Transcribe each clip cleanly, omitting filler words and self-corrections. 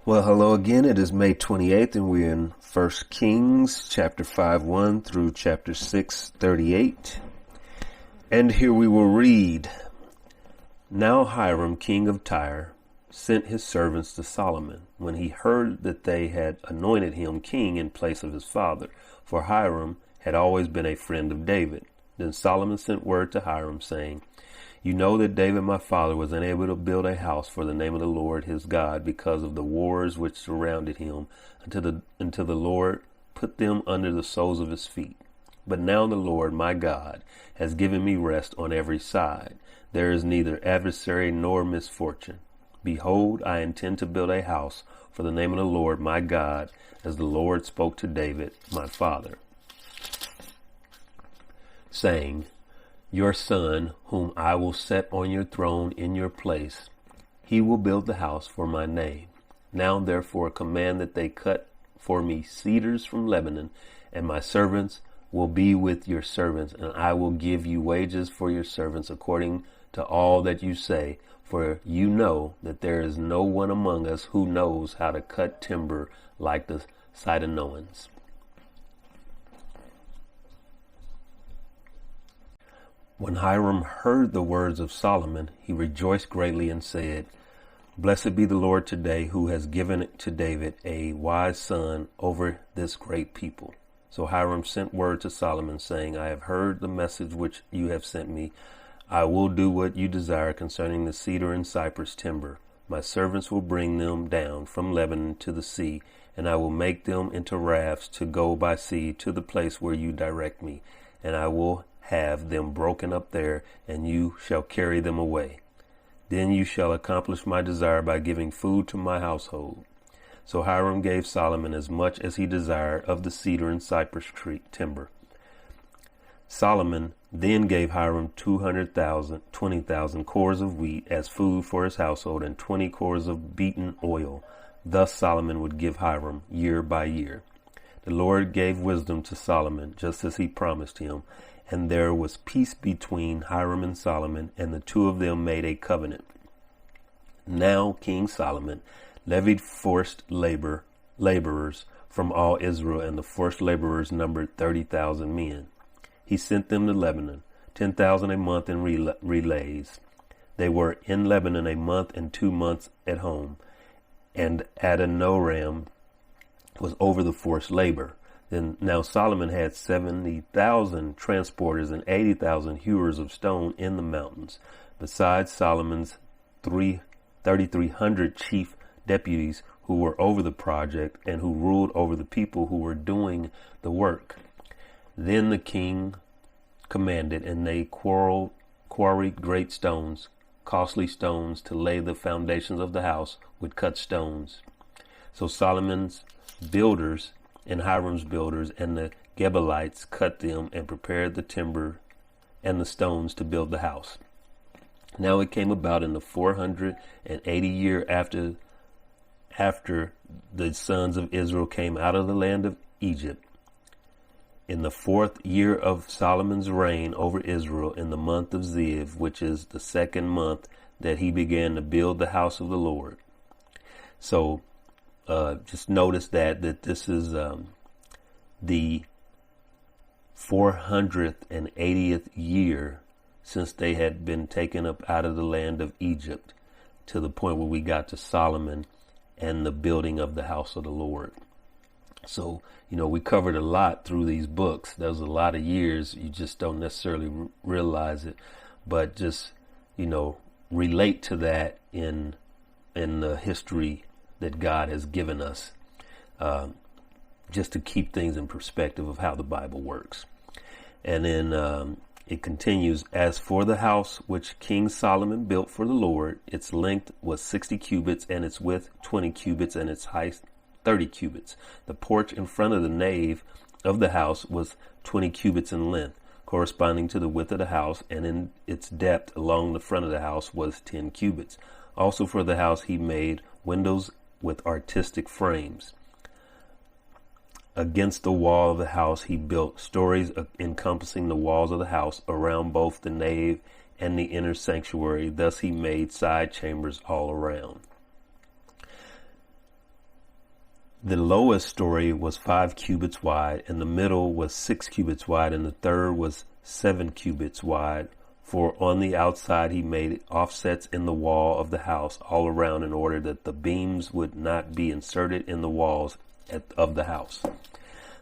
Well, hello again. It is May 28th, and we're in 1 Kings, chapter 5:1 through chapter 6:38. And here we will read, Now Hiram, king of Tyre, sent his servants to Solomon, when he heard that they had anointed him king in place of his father, for Hiram had always been a friend of David. Then Solomon sent word to Hiram, saying, You know that David my father was unable to build a house for the name of the Lord his God because of the wars which surrounded him until the Lord put them under the soles of his feet. But now the Lord my God has given me rest on every side. There is neither adversary nor misfortune. Behold, I intend to build a house for the name of the Lord my God, as the Lord spoke to David my father, saying, Your son, whom I will set on your throne in your place, he will build the house for my name. Now therefore command that they cut for me cedars from Lebanon, and my servants will be with your servants, and I will give you wages for your servants according to all that you say, for you know that there is no one among us who knows how to cut timber like the Sidonians. When Hiram heard the words of Solomon, he rejoiced greatly and said, Blessed be the Lord today, who has given to David a wise son over this great people. So Hiram sent word to Solomon, saying, I have heard the message which you have sent me. I will do what you desire concerning the cedar and cypress timber. My servants will bring them down from Lebanon to the sea, and I will make them into rafts to go by sea to the place where you direct me, and I will have them broken up there, and you shall carry them away. Then you shall accomplish my desire by giving food to my household. So Hiram gave Solomon as much as he desired of the cedar and cypress tree timber. Solomon then gave Hiram 20,000 cores of wheat as food for his household, and 20 cores of beaten oil. Thus Solomon would give Hiram year by year. The Lord gave wisdom to Solomon, just as he promised him, and there was peace between Hiram and Solomon, and the two of them made a covenant. Now King Solomon levied forced laborers from all Israel, and the forced laborers numbered 30,000 men. He sent them to Lebanon, 10,000 a month in relays. They were in Lebanon a month and 2 months at home, and Adoniram was over the forced labor. Now Solomon had 70,000 transporters and 80,000 hewers of stone in the mountains, besides Solomon's 3,300 chief deputies who were over the project and who ruled over the people who were doing the work. Then the king commanded, and they quarried great stones, costly stones, to lay the foundations of the house with cut stones. So Solomon's builders and Hiram's builders and the Gebalites cut them and prepared the timber and the stones to build the house. Now it came about in the 480 year after the sons of Israel came out of the land of Egypt, in the 4th year of Solomon's reign over Israel, in the month of Ziv, which is the 2nd month, that he began to build the house of the Lord. So just notice that this is the 480th year since they had been taken up out of the land of Egypt, to the point where we got to Solomon and the building of the house of the Lord. So, we covered a lot through these books. There's a lot of years. You just don't necessarily realize it, but just, relate to that in the history that God has given us, just to keep things in perspective of how the Bible works. And then it continues, As for the house which King Solomon built for the Lord, its length was 60 cubits, and its width 20 cubits, and its height 30 cubits. The porch in front of the nave of the house was 20 cubits in length, corresponding to the width of the house, and in its depth along the front of the house was 10 cubits. Also for the house he made windows with artistic frames. Against the wall of the house he built stories encompassing the walls of the house around both the nave and the inner sanctuary. Thus he made side chambers all around. The lowest story was 5 cubits wide, and the middle was 6 cubits wide, and the third was 7 cubits wide. For on the outside he made offsets in the wall of the house all around, in order that the beams would not be inserted in the walls of the house.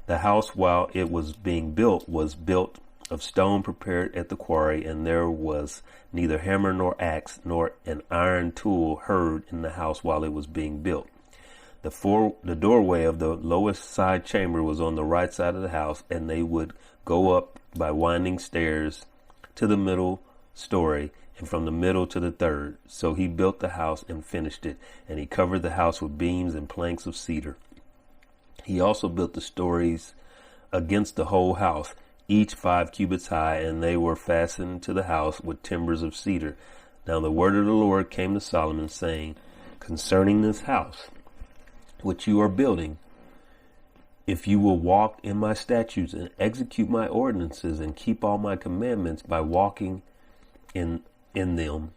The house, while it was being built, was built of stone prepared at the quarry, and there was neither hammer nor axe nor an iron tool heard in the house while it was being built. The doorway of the lowest side chamber was on the right side of the house, and they would go up by winding stairs to the middle story, and from the middle to the third. So he built the house and finished it, and he covered the house with beams and planks of cedar. He also built the stories against the whole house, each 5 cubits high, and they were fastened to the house with timbers of cedar. Now the word of the Lord came to Solomon, saying, concerning this house which you are building, if you will walk in my statutes and execute my ordinances and keep all my commandments by walking in them,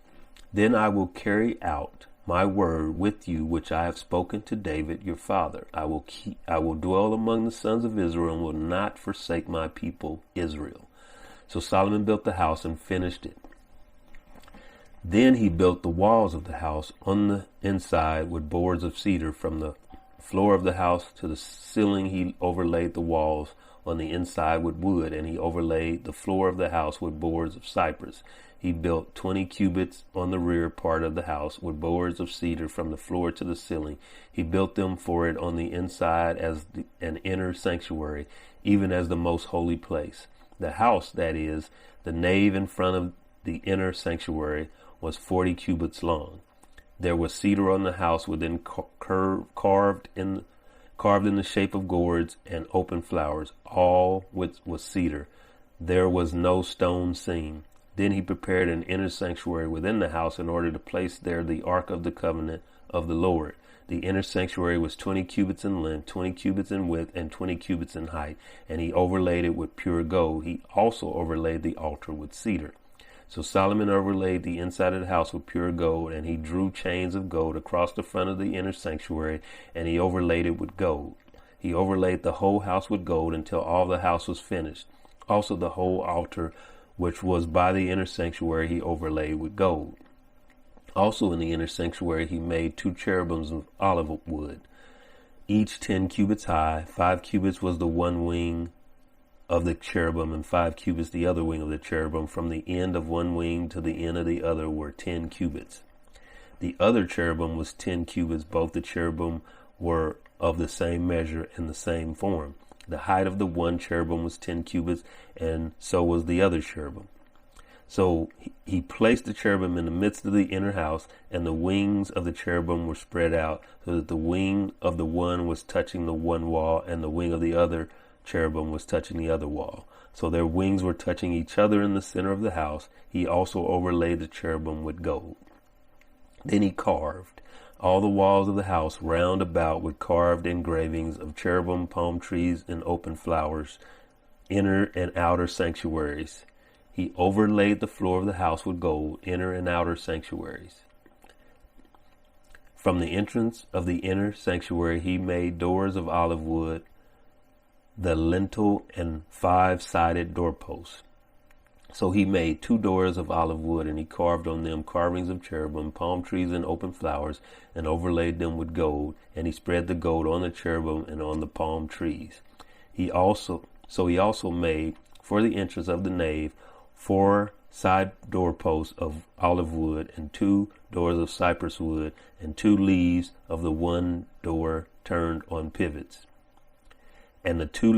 then I will carry out my word with you, which I have spoken to David your father. I will dwell among the sons of Israel and will not forsake my people Israel. So Solomon built the house and finished it. Then he built the walls of the house on the inside with boards of cedar. From the floor of the house to the ceiling he overlaid the walls on the inside with wood, and he overlaid the floor of the house with boards of cypress. He built 20 cubits on the rear part of the house with boards of cedar from the floor to the ceiling. He built them for it on the inside as an inner sanctuary, even as the most holy place. The house, that is, the nave in front of the inner sanctuary, was 40 cubits long. There was cedar on the house within, carved in the shape of gourds and open flowers, all which was cedar. There was no stone seen. Then he prepared an inner sanctuary within the house in order to place there the ark of the covenant of the Lord. The inner sanctuary was 20 cubits in length, 20 cubits in width, and 20 cubits in height, and he overlaid it with pure gold. He also overlaid the altar with cedar. So Solomon overlaid the inside of the house with pure gold, and he drew chains of gold across the front of the inner sanctuary, and he overlaid it with gold. He overlaid the whole house with gold until all the house was finished. Also the whole altar, which was by the inner sanctuary, he overlaid with gold. Also in the inner sanctuary he made 2 cherubims of olive wood, each 10 cubits high. 5 cubits was the one wing of the cherubim, and 5 cubits the other wing of the cherubim. From the end of one wing to the end of the other were 10 cubits. The other cherubim was 10 cubits. Both the cherubim were of the same measure and the same form. The height of the one cherubim was 10 cubits, and so was the other cherubim. So he placed the cherubim in the midst of the inner house, and the wings of the cherubim were spread out, so that the wing of the one was touching the one wall, and the wing of the other cherubim was touching the other wall. So their wings were touching each other in the center of the house. He also overlaid the cherubim with gold. Then he carved all the walls of the house round about with carved engravings of cherubim, palm trees, and open flowers, inner and outer sanctuaries. He overlaid the floor of the house with gold, inner and outer sanctuaries. From the entrance of the inner sanctuary he made doors of olive wood, the lintel, and 5-sided doorposts. So he made 2 doors of olive wood, and he carved on them carvings of cherubim, palm trees, and open flowers, and overlaid them with gold. And he spread the gold on the cherubim and on the palm trees. He also made for the entrance of the nave 4 side doorposts of olive wood, and 2 doors of cypress wood, and 2 leaves of the one door turned on pivots, and the 2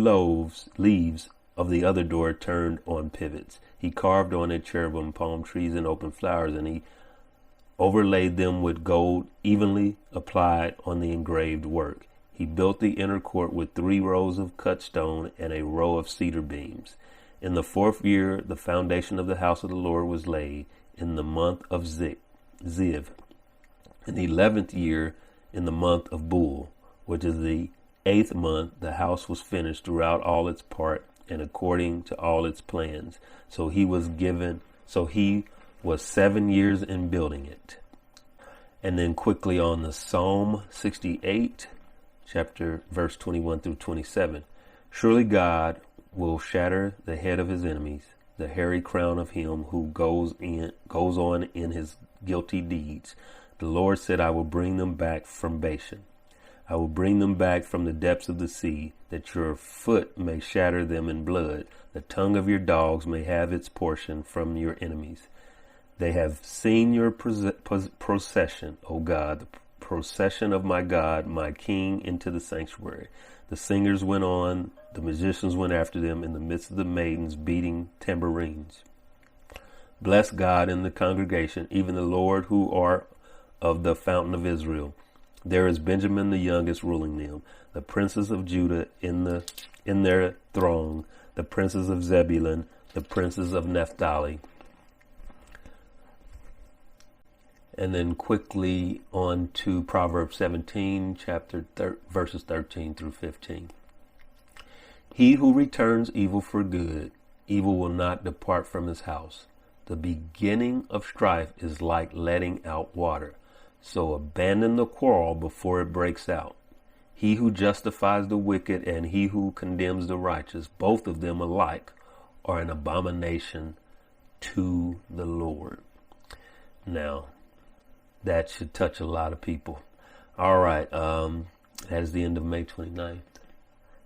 leaves of the other door turned on pivots. He carved on it cherubim, palm trees, and open flowers, and he overlaid them with gold evenly applied on the engraved work. He built the inner court with 3 rows of cut stone and a row of cedar beams. In the 4th year, the foundation of the house of the Lord was laid in the month of Ziv. In the 11th year, in the month of Bul, which is the 8th month, the house was finished throughout all its part and according to all its plans. So he was 7 years in building it. And then quickly on the Psalm 68, chapter verse 21 through 27. Surely God will shatter the head of his enemies, the hairy crown of him who goes on in his guilty deeds. The Lord said, I will bring them back from Bashan. I will bring them back from the depths of the sea, that your foot may shatter them in blood. The tongue of your dogs may have its portion from your enemies. They have seen your procession, O God, the procession of my God, my King, into the sanctuary. The singers went on, the musicians went after them in the midst of the maidens beating tambourines. Bless God in the congregation, even the Lord who are of the fountain of Israel. There is Benjamin the youngest ruling them, the princes of Judah in their throng, the princes of Zebulun, the princes of Naphtali. And then quickly on to Proverbs 17, verses 13 through 15. He who returns evil for good, evil will not depart from his house. The beginning of strife is like letting out water. So abandon the quarrel before it breaks out. He who justifies the wicked and he who condemns the righteous, both of them alike, are an abomination to the Lord. Now, that should touch a lot of people. All right. That is the end of May 29th.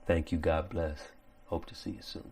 Thank you. God bless. Hope to see you soon.